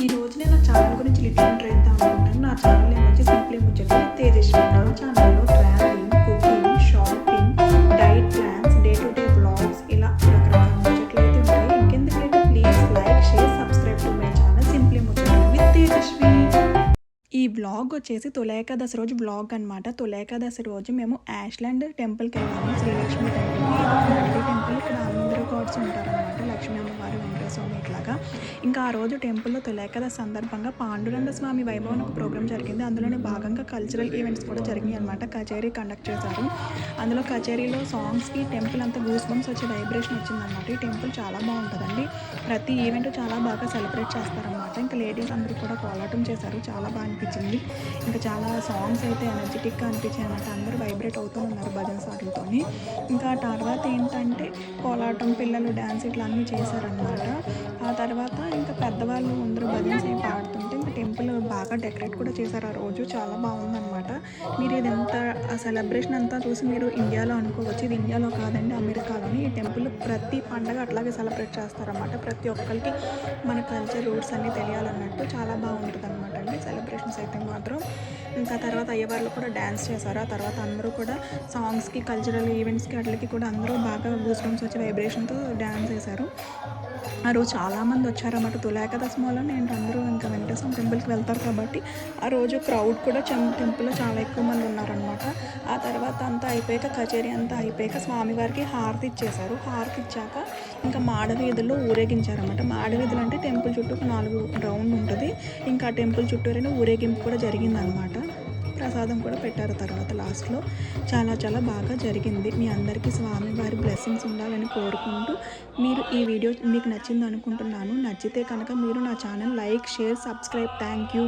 ఈ రోజు నేను నా ఛానల్ గురించి లిటిల్ ఇంట్రో ఇద్దాం అనుకుంటున్నాను. నా ఛానల్ ఏమో వచ్చి సింప్లీ ముచ్చట్లు తేజస్వి. నా ఛానల్లో travelling, cooking, shopping, diet plans, day to day vlogs ఇలా రకరకాల ముచ్చట్లు అయితే ఉంటాయి. ఇంకెందుకంటే please like, share, subscribe to my channel simply ముచ్చట్లు విత్ తేజస్వి. ఈ వ్లాగ్ వచ్చేసి తొలేకాదశి రోజు వ్లాగ్ అనమాట. తొలేకాదశి రోజు మేము యాష్లాండ్ టెంపుల్కి వెళ్ళాము, శ్రీలక్ష్మి టెంపుల్కి. టెంపుల్ ఇక్కడ అందరూ గాడ్స్ ఉంటారనమాట, లక్ష్మీ అమ్మవారు, వెంకటేశ్వమి ఇట్లాగా. ఇంకా ఆ రోజు టెంపుల్లో తొలేకాదశి సందర్భంగా పాండురంగ స్వామి వైభవం ఒక ప్రోగ్రామ్ జరిగింది. అందులోనే భాగంగా కల్చరల్ ఈవెంట్స్ కూడా జరిగాయి అనమాట. కచేరీ కండక్ట్ చేశారు. అందులో కచేరీలో సాంగ్స్కి టెంపుల్ అంతా గూస్ బంప్స్ వచ్చే వైబ్రేషన్ వచ్చిందనమాట. ఈ టెంపుల్ చాలా బాగుంటుందండి. ప్రతి ఈవెంట్ చాలా బాగా సెలబ్రేట్ చేస్తారనమాట. ఇంకా లేడీస్ అందరూ కూడా కోలాటం చేశారు, చాలా బాగా అనిపించింది. ఇంకా చాలా సాంగ్స్ అయితే ఎనర్జెటిక్గా అనిపించాయి అనమాట. అందరూ వైబ్రేట్ అవుతూ ఉన్నారు భజన సాగులతో. ఇంకా ఆ తర్వాత ఏంటంటే కోలాటం, పిల్లలు డ్యాన్స్ ఇట్లా అన్నీ చేశారనమాట. ఆ తర్వాత ఇంకా పెద్దవాళ్ళు అందరూ భజన సేపు పాడుతుంటే ఇంకా టెంపుల్ బాగా డెకరేట్ కూడా చేశారు. ఆ రోజు చాలా బాగుందనమాట. మీరు ఇదంతా ఆ సెలబ్రేషన్ అంతా చూసి మీరు ఇండియాలో అనుకోవచ్చు. ఇది ఇండియాలో కాదండి, అమెరికాలోని. ఈ టెంపుల్ ప్రతి పండగ అట్లాగే సెలబ్రేట్ చేస్తారన్నమాట. ప్రతి ఒక్కరికి మన కల్చర్ రూట్స్ అన్నీ తెలియాలన్నట్టు చాలా బాగుంటుంది అనమాట అండి సెలబ్రేషన్స్ అయితే మాత్రం. ఇంకా తర్వాత అయ్యవాళ్ళు కూడా డ్యాన్స్ చేశారు. ఆ తర్వాత అందరూ కూడా సాంగ్స్కి, కల్చరల్ ఈవెంట్స్కి అట్లకి కూడా అందరూ బాగా గూస్ బంప్స్ వచ్చి వైబ్రేషన్తో డ్యాన్స్ చేశారు. ఆ రోజు చాలామంది వచ్చారన్నమాట. తొలేకాదశి మూలన అందరూ ఇంకా వెంకటేశ్వర టెంపుల్కి వెళ్తారు కాబట్టి ఆ రోజు క్రౌడ్ కూడా టెంపుల్లో చాలా ఎక్కువ మంది ఉన్నారనమాట. ఆ తర్వాత అంతా అయిపోయాక, కచేరీ అంతా అయిపోయాక స్వామివారికి హారతి ఇచ్చేశారు. హారతి ఇచ్చాక ఇంకా మాడవీధుల్లో ఊరేగించారన్నమాట. మాడవీధులు అంటే టెంపుల్ చుట్టూ 4 రౌండ్ ఉంటుంది. ఇంకా టెంపుల్ చుట్టూరైనా ఊరేగింపు కూడా జరిగిందనమాట. ప్రసాదం కూడా పెట్టారు తర్వాత లాస్ట్లో. చాలా బాగా జరిగింది. మీ అందరికీ స్వామివారి బ్లెస్సింగ్స్ ఉండాలని కోరుకుంటూ, మీరు ఈ వీడియో మీకు నచ్చింది అనుకుంటున్నాను. నచ్చితే కనుక మీరు నా channel like, share, subscribe. Thank you.